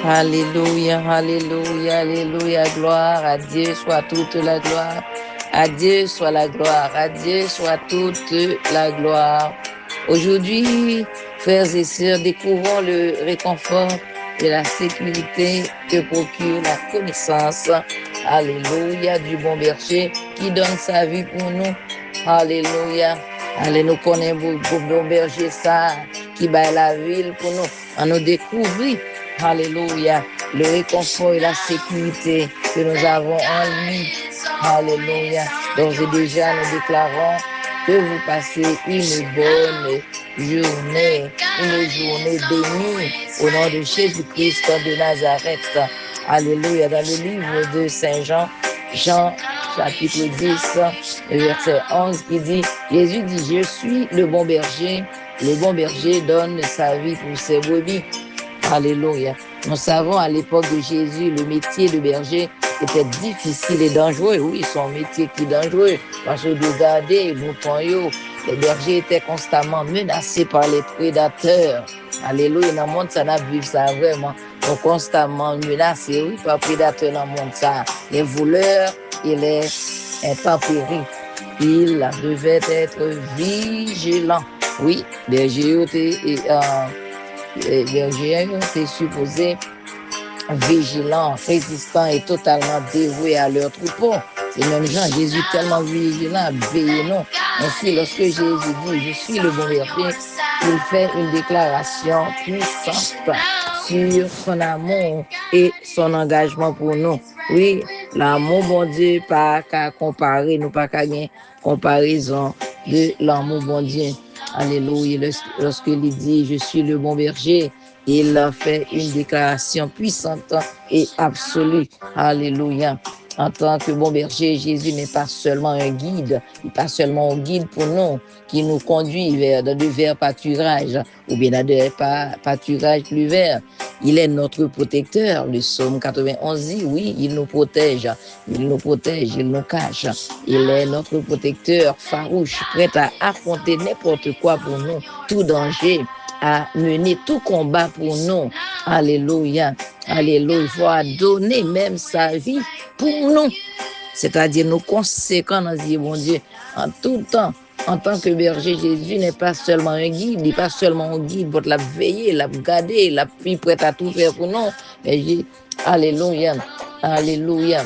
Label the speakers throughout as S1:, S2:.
S1: Alléluia, alléluia, alléluia, gloire à Dieu soit toute la gloire. À Dieu soit la gloire, à Dieu soit toute la gloire. Aujourd'hui, frères et sœurs, découvrons le réconfort et la sécurité que procure la connaissance, alléluia, du bon berger qui donne sa vie pour nous. Alléluia. Allez, nous connaissons pour bon berger ça, qui bat la ville pour nous. On nous découvrir, alléluia, le réconfort et la sécurité que nous avons en lui. Alléluia. Donc, déjà, nous déclarons que vous passez une bonne journée, une journée bénie au nom de Jésus-Christ de Nazareth. Alléluia. Dans le livre de Saint Jean, Jean chapitre 10, verset 11, qui dit, Jésus dit, je suis le bon berger donne sa vie pour ses brebis. Alléluia. Nous savons à l'époque de Jésus, le métier de berger était difficile et dangereux. Oui, son métier qui est dangereux. Parce que de garder les moutons, les bergers étaient constamment menacés par les prédateurs. Alléluia. Dans le monde, ça n'a vu ça vraiment. Donc, constamment menacés, oui, par les prédateurs dans le monde, ça. Les voleurs et les intempéries. Ils devaient être vigilants. Oui, berger étaient supposés vigilants, résistants et totalement dévoués à leur troupeau. Et même Jésus tellement vigilant, veillez non. Ainsi, lorsque Jésus dit, je suis le bon berger, il fait une déclaration puissante sur son amour et son engagement pour nous. Oui, l'amour, bon Dieu, pas qu'à comparer, nous pas qu'à gagner comparaison de l'amour, bon Dieu. Alléluia. Lorsqu'il dit, je suis le bon berger, il a fait une déclaration puissante et absolue. Alléluia. En tant que bon berger, Jésus n'est pas seulement un guide, il n'est pas seulement un guide pour nous, qui nous conduit vers de verts pâturages, ou bien dans des pâturages plus verts. Il est notre protecteur. Le psaume 91 dit, oui, il nous protège, il nous cache. Il est notre protecteur farouche, prêt à affronter n'importe quoi pour nous, tout danger, à mener tout combat pour nous. Alléluia. Alléluia. Il faut donner même sa vie pour nous. C'est-à-dire nous conséquents dans ce bon Dieu en tout temps. En tant que berger, Jésus n'est pas seulement un guide, il n'est pas seulement un guide pour la veiller, la garder, la prête à tout faire pour nous. Mais alléluia, alléluia,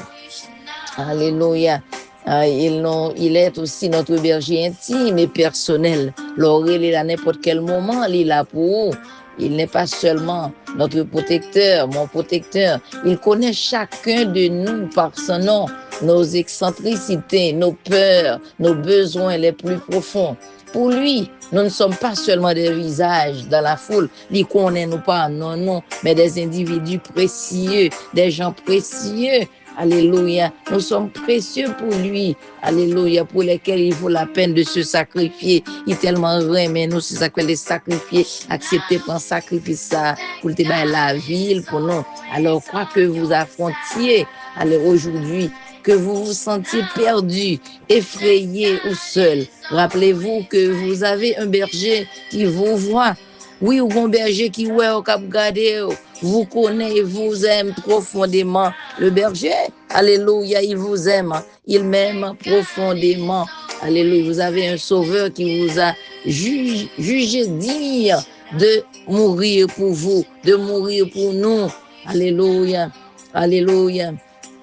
S1: alléluia. Il est aussi notre berger intime et personnel. L'oreille, à n'importe quel moment, il est là pour. Il n'est pas seulement notre protecteur, mon protecteur. Il connaît chacun de nous par son nom, nos excentricités, nos peurs, nos besoins les plus profonds. Pour lui, nous ne sommes pas seulement des visages dans la foule, il connaît nous pas, non, mais des individus précieux, des gens précieux. Alléluia. Nous sommes précieux pour lui. Alléluia. Pour lesquels il vaut la peine de se sacrifier. Il est tellement mais nous, c'est ça que les sacrifier, accepter prendre sacrifice ça pour te faire la ville pour nous. Alors, quoi que vous affrontiez, allez aujourd'hui, que vous vous sentiez perdu, effrayé ou seul, rappelez-vous que vous avez un berger qui vous voit. Oui, ou un berger qui ouais au cap garder, vous connaît, vous aime profondément. Le berger, alléluia, il vous aime, il m'aime profondément. Alléluia, vous avez un sauveur qui vous a jugé digne de mourir pour vous, de mourir pour nous. Alléluia, alléluia,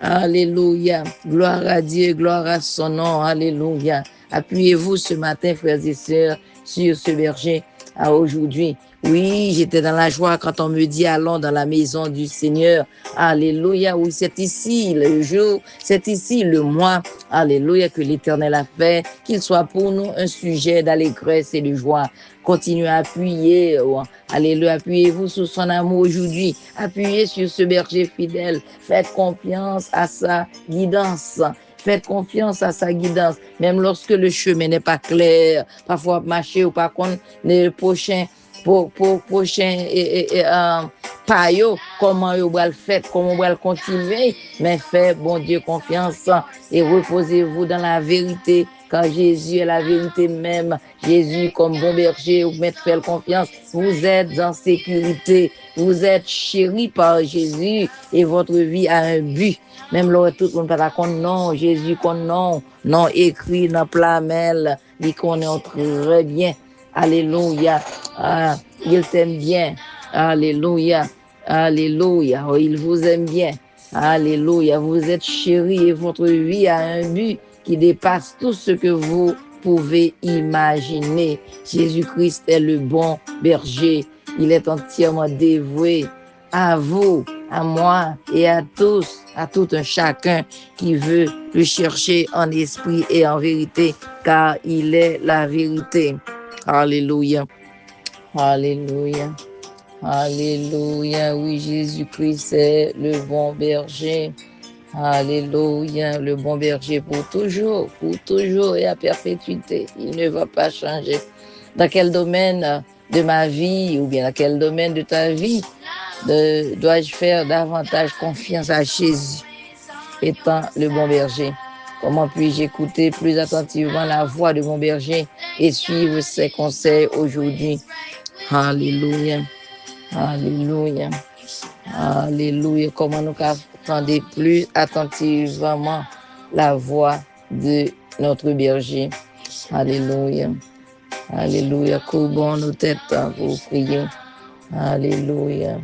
S1: alléluia. Gloire à Dieu, gloire à son nom, alléluia. Appuyez-vous ce matin, frères et sœurs, sur ce berger à aujourd'hui. Oui, j'étais dans la joie quand on me dit allons dans la maison du Seigneur. Alléluia. Oui, c'est ici le jour, c'est ici le mois. Alléluia, que l'Éternel a fait, qu'il soit pour nous un sujet d'allégresse et de joie. Continuez à appuyer. Alléluia, appuyez-vous sur son amour aujourd'hui. Appuyez sur ce berger fidèle. Faites confiance à sa guidance. Faites confiance à sa guidance, même lorsque le chemin n'est pas clair. Parfois, marcher ou par contre, le prochain pas comment vous va le faire, comment vous va le continuer, mais faites, bon Dieu, confiance et reposez-vous dans la vérité car Jésus est la vérité même. Jésus, comme bon berger, vous mettez faire confiance. Vous êtes en sécurité. Vous êtes chéri par Jésus et votre vie a un but. Même là, tout le monde pas d'accord, non, Jésus, non, écrit dans plamel, il connaît très bien. Alléluia. Ah, il t'aime bien. Alléluia. Alléluia. Oh, il vous aime bien. Alléluia. Vous êtes chéri et votre vie a un but qui dépasse tout ce que vous pouvez imaginer. Jésus-Christ est le bon berger. Il est entièrement dévoué à vous, à moi et à tous, à tout un chacun qui veut le chercher en esprit et en vérité, car il est la vérité. Alléluia. Alléluia. Alléluia. Oui, Jésus-Christ est le bon berger. Alléluia, le bon berger pour toujours et à perpétuité. Il ne va pas changer. Dans quel domaine de ma vie ou bien dans quel domaine de ta vie dois-je faire davantage confiance à Jésus étant le bon berger? Comment puis-je écouter plus attentivement la voix de mon berger et suivre ses conseils aujourd'hui? Alléluia. Alléluia. Alléluia. Comment nous entendre plus attentivement la voix de notre berger. Alléluia. Alléluia. Courbons nos têtes pour prier. Alléluia.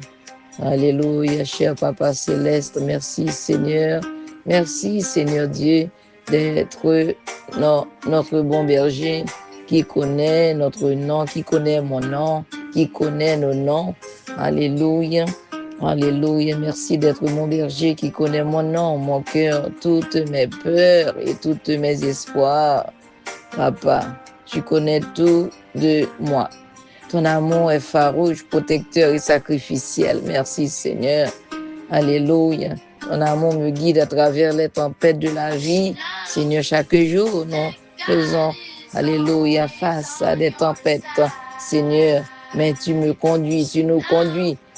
S1: Alléluia. Cher Papa Céleste, merci Seigneur. Merci Seigneur Dieu d'être notre bon berger qui connaît notre nom, qui connaît mon nom, qui connaît nos noms. Alléluia. Alléluia. Merci d'être mon berger qui connaît mon nom, mon cœur, toutes mes peurs et tous mes espoirs. Papa, tu connais tout de moi. Ton amour est farouche, protecteur et sacrificiel. Merci Seigneur. Alléluia. Ton amour me guide à travers les tempêtes de la vie. Seigneur, chaque jour, nous faisons, alléluia, face à des tempêtes. Seigneur, mais tu nous conduis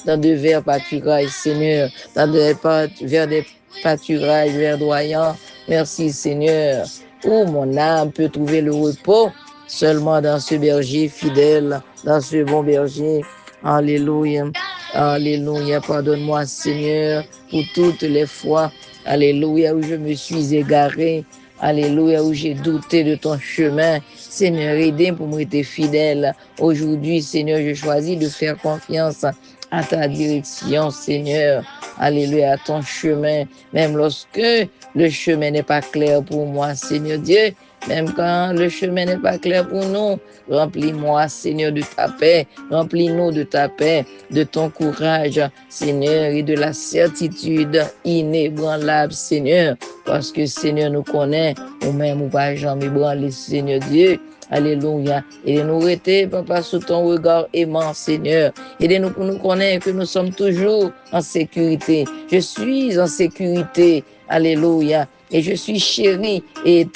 S1: dans de verts pâturages, Seigneur, vers des pâturages verdoyants. Merci Seigneur. Où mon âme peut trouver le repos seulement dans ce berger fidèle, dans ce bon berger. Alléluia. Alléluia. Pardonne-moi, Seigneur, pour toutes les fois, alléluia, où je me suis égaré. Alléluia, où j'ai douté de ton chemin. Seigneur, aide-moi pour me être fidèle. Aujourd'hui, Seigneur, je choisis de faire confiance à ta direction, Seigneur. Alléluia, à ton chemin. Même lorsque le chemin n'est pas clair pour moi, Seigneur Dieu. Même quand le chemin n'est pas clair pour nous, remplis-moi, Seigneur, de ta paix. Remplis-nous de ta paix, de ton courage, Seigneur, et de la certitude inébranlable, Seigneur. Parce que, Seigneur, nous connaît, ou même ou pas jamais ébranlé, Seigneur Dieu. Alléluia. Aidez-nous rester, Papa, sous ton regard aimant, Seigneur. Aidez-nous pour nous connaître que nous sommes toujours en sécurité. Je suis en sécurité. Alléluia. Et je suis chéri et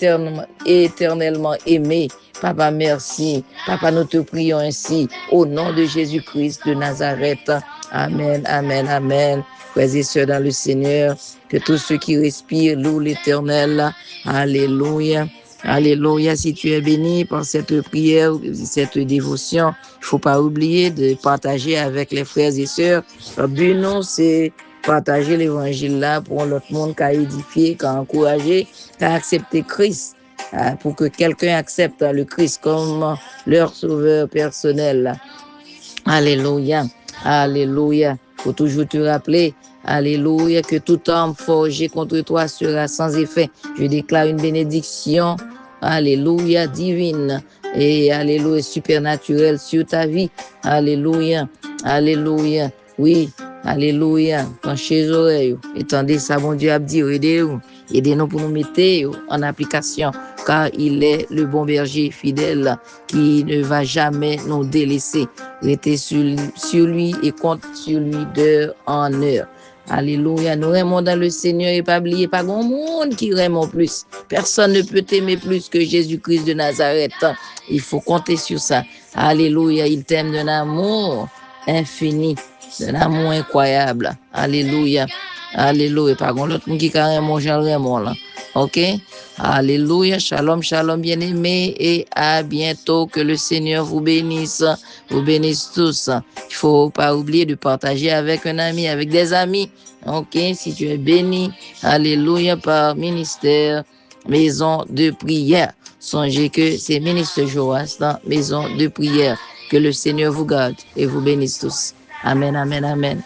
S1: éternellement aimé. Papa, merci. Papa, nous te prions ainsi au nom de Jésus-Christ de Nazareth. Amen, amen, amen. Frères et sœurs dans le Seigneur, que tous ceux qui respirent louent l'Éternel. Alléluia. Alléluia. Si tu es béni par cette prière, cette dévotion, il ne faut pas oublier de partager avec les frères et sœurs. Le but, non, c'est partager l'évangile là pour l'autre monde qui a édifié, qui a encouragé, qui a accepté Christ, pour que quelqu'un accepte le Christ comme leur sauveur personnel. Alléluia. Alléluia. Il faut toujours te rappeler, alléluia, que tout homme forgé contre toi sera sans effet. Je déclare une bénédiction, alléluia, divine et alléluia, supernaturelle sur ta vie. Alléluia. Alléluia. Oui. Alléluia. Penchez les oreilles. Étendez ça, bon Dieu, a dit, aidez-nous pour nous mettre en application, car il est le bon berger fidèle qui ne va jamais nous délaisser. Restez sur lui et compte sur lui d'heure en heure. Alléluia. Nous aimons dans le Seigneur et pas oublier, pas grand monde qui aime plus. Personne ne peut t'aimer plus que Jésus-Christ de Nazareth. Il faut compter sur ça. Alléluia. Il t'aime d'un amour infini, d'un amour incroyable. Alléluia. Alléluia. Par contre, l'autre monde qui carré mon Jean Raymond là. OK? Alléluia. Shalom, shalom, bien-aimés. Et à bientôt. Que le Seigneur vous bénisse. Vous bénisse tous. Il faut pas oublier de partager avec un ami, avec des amis. OK? Si tu es béni. Alléluia. Par ministère, maison de prière. Songez que c'est ministre Joas dans maison de prière. Que le Seigneur vous garde et vous bénisse tous. Amen, amen, amen.